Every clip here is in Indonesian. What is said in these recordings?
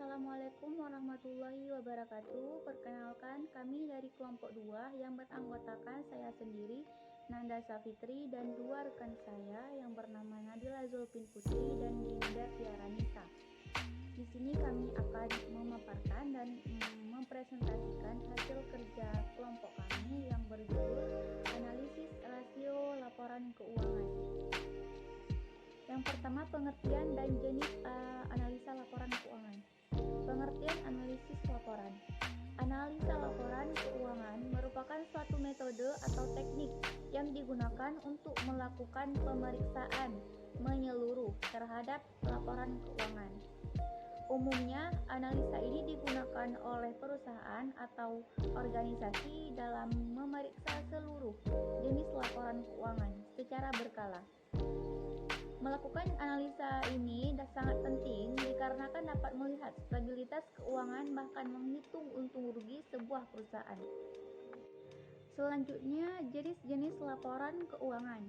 Assalamualaikum warahmatullahi wabarakatuh. Perkenalkan, kami dari kelompok 2 yang beranggotakan saya sendiri, Nanda Safitri, dan dua rekan saya yang bernama Nadila Zulfin Putri dan Dinda Tiara Nisa. Di sini kami akan memaparkan dan mempresentasikan hasil kerja kelompok kami yang berjudul Analisis Rasio Laporan Keuangan. Yang pertama, pengertian dan jenis analisa laporan keuangan. Pengertian analisis laporan. Analisa laporan keuangan merupakan suatu metode atau teknik yang digunakan untuk melakukan pemeriksaan menyeluruh terhadap laporan keuangan. Umumnya, analisa ini digunakan oleh perusahaan atau organisasi dalam memeriksa seluruh jenis laporan keuangan secara berkala. Melakukan analisa ini sangat penting dikarenakan dapat melihat stabilitas keuangan bahkan menghitung untung rugi sebuah perusahaan. Selanjutnya, jenis-jenis laporan keuangan.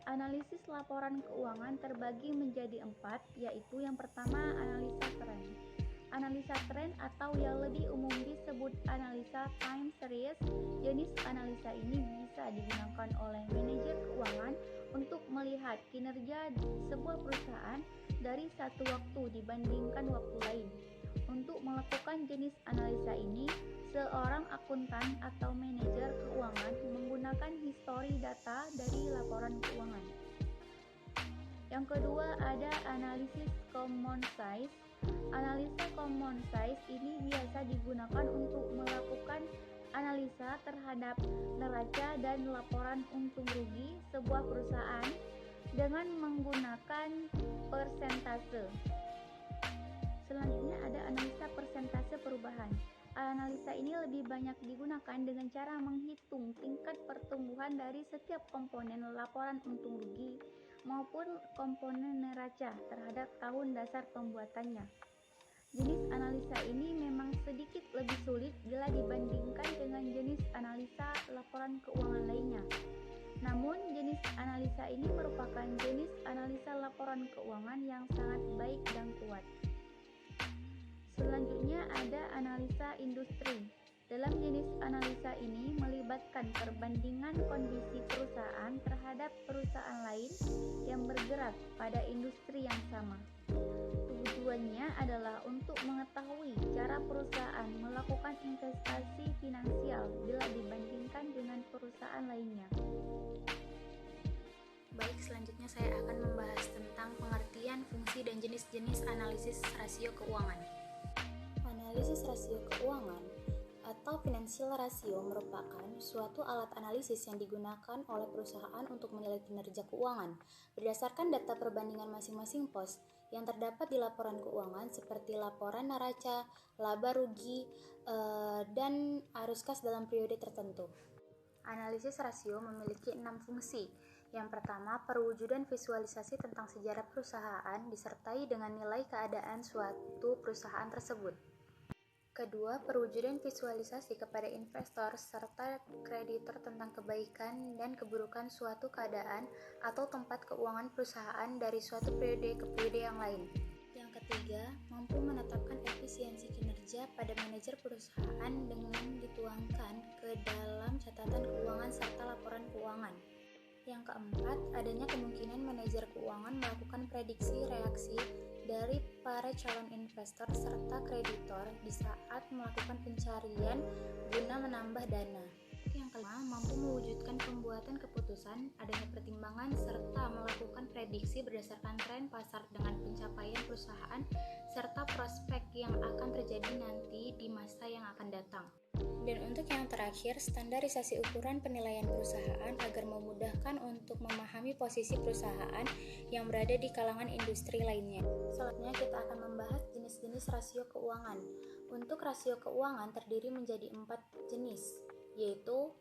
Analisis laporan keuangan terbagi menjadi 4, yaitu yang pertama analisa tren. Analisa tren atau yang lebih umum disebut analisa time series. Jenis analisa ini bisa digunakan oleh manajer keuangan untuk melihat kinerja sebuah perusahaan dari satu waktu dibandingkan waktu lain. Untuk melakukan jenis analisa ini, seorang akuntan atau manajer keuangan menggunakan histori data dari laporan keuangan. Yang kedua ada analisis common size. Analisa common size ini biasa digunakan untuk melakukan analisa terhadap neraca dan laporan untung rugi sebuah perusahaan dengan menggunakan persentase. Selanjutnya ada analisa persentase perubahan. Analisa ini lebih banyak digunakan dengan cara menghitung tingkat pertumbuhan dari setiap komponen laporan untung rugi maupun komponen neraca terhadap tahun dasar pembuatannya. Jenis analisa ini memang sedikit lebih sulit bila dibandingkan dengan jenis analisa laporan keuangan lainnya. Namun, jenis analisa ini merupakan jenis analisa laporan keuangan yang sangat baik dan kuat. Selanjutnya ada analisa industri. Dalam jenis analisa ini melibatkan perbandingan kondisi perusahaan terhadap perusahaan lain yang bergerak pada industri yang sama. Tujuannya adalah untuk mengetahui cara perusahaan melakukan investasi finansial bila dibandingkan dengan perusahaan lainnya. Baik, selanjutnya saya akan membahas tentang pengertian, fungsi, dan jenis-jenis analisis rasio keuangan. Analisis rasio keuangan atau financial ratio merupakan suatu alat analisis yang digunakan oleh perusahaan untuk menilai kinerja keuangan berdasarkan data perbandingan masing-masing pos yang terdapat di laporan keuangan seperti laporan neraca, laba rugi, dan arus kas dalam periode tertentu. Analisis rasio memiliki 6 fungsi. Yang pertama, perwujudan visualisasi tentang sejarah perusahaan disertai dengan nilai keadaan suatu perusahaan tersebut. Kedua, perwujudan visualisasi kepada investor serta kreditor tentang kebaikan dan keburukan suatu keadaan atau tempat keuangan perusahaan dari suatu periode ke periode yang lain. Yang ketiga, mampu menetapkan efisiensi kinerja pada manajer perusahaan dengan dituangkan ke dalam catatan keuangan serta laporan keuangan. Yang keempat, adanya kemungkinan manajer keuangan melakukan prediksi reaksi dari para calon investor serta kreditor di saat melakukan pencarian guna menambah dana. Yang kelima, mampu mewujudkan pembuatan keputusan, adanya pertimbangan serta melakukan prediksi berdasarkan tren pasar dengan pencapaian perusahaan serta prospek yang akan terjadi nanti di masa yang akan datang. Dan untuk yang terakhir, standarisasi ukuran penilaian perusahaan agar memudahkan untuk memahami posisi perusahaan yang berada di kalangan industri lainnya. Selanjutnya kita akan membahas jenis-jenis rasio keuangan. Untuk rasio keuangan terdiri menjadi 4 jenis, yaitu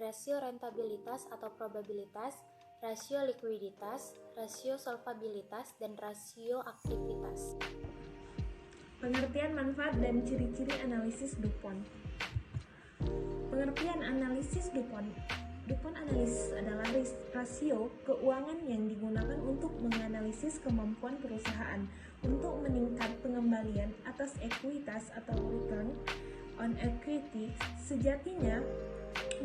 rasio rentabilitas atau probabilitas, rasio likuiditas, rasio solvabilitas, dan rasio aktivitas. Pengertian manfaat dan ciri-ciri analisis DuPont. Pengertian analisis DuPont. DuPont analisis adalah rasio keuangan yang digunakan untuk menganalisis kemampuan perusahaan untuk meningkat pengembalian atas ekuitas atau return on equity. Sejatinya,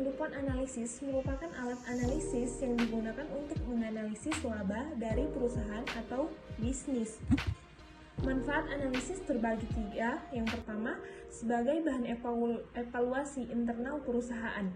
DuPont Analysis merupakan alat analisis yang digunakan untuk menganalisis laba dari perusahaan atau bisnis. Manfaat analisis terbagi tiga. Yang pertama, sebagai bahan evaluasi internal perusahaan.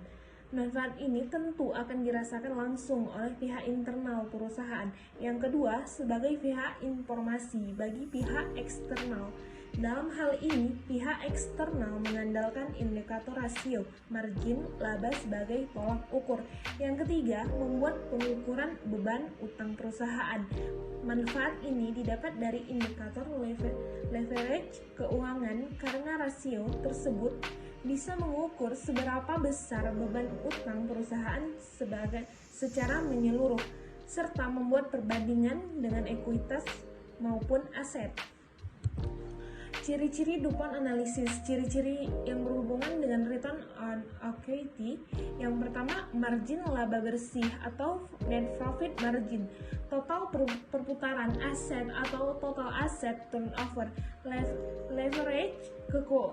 Manfaat ini tentu akan dirasakan langsung oleh pihak internal perusahaan. Yang kedua, sebagai pihak informasi bagi pihak eksternal. Dalam hal ini, pihak eksternal mengandalkan indikator rasio, margin, laba sebagai tolak ukur. Yang ketiga, membuat pengukuran beban utang perusahaan. Manfaat ini didapat dari indikator leverage keuangan karena rasio tersebut bisa mengukur seberapa besar beban utang perusahaan secara menyeluruh, serta membuat perbandingan dengan ekuitas maupun aset. Ciri-ciri DuPont Analysis. Ciri-ciri yang berhubungan dengan return on equity. Yang pertama, margin laba bersih atau net profit margin, total perputaran aset atau total asset turnover, leverage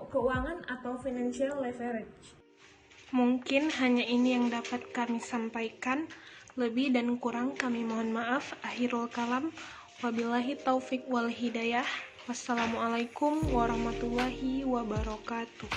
keuangan atau financial leverage. Mungkin hanya ini yang dapat kami sampaikan. Lebih dan kurang kami mohon maaf. Akhirul kalam. Wabillahi taufik wal hidayah. Wassalamualaikum warahmatullahi wabarakatuh.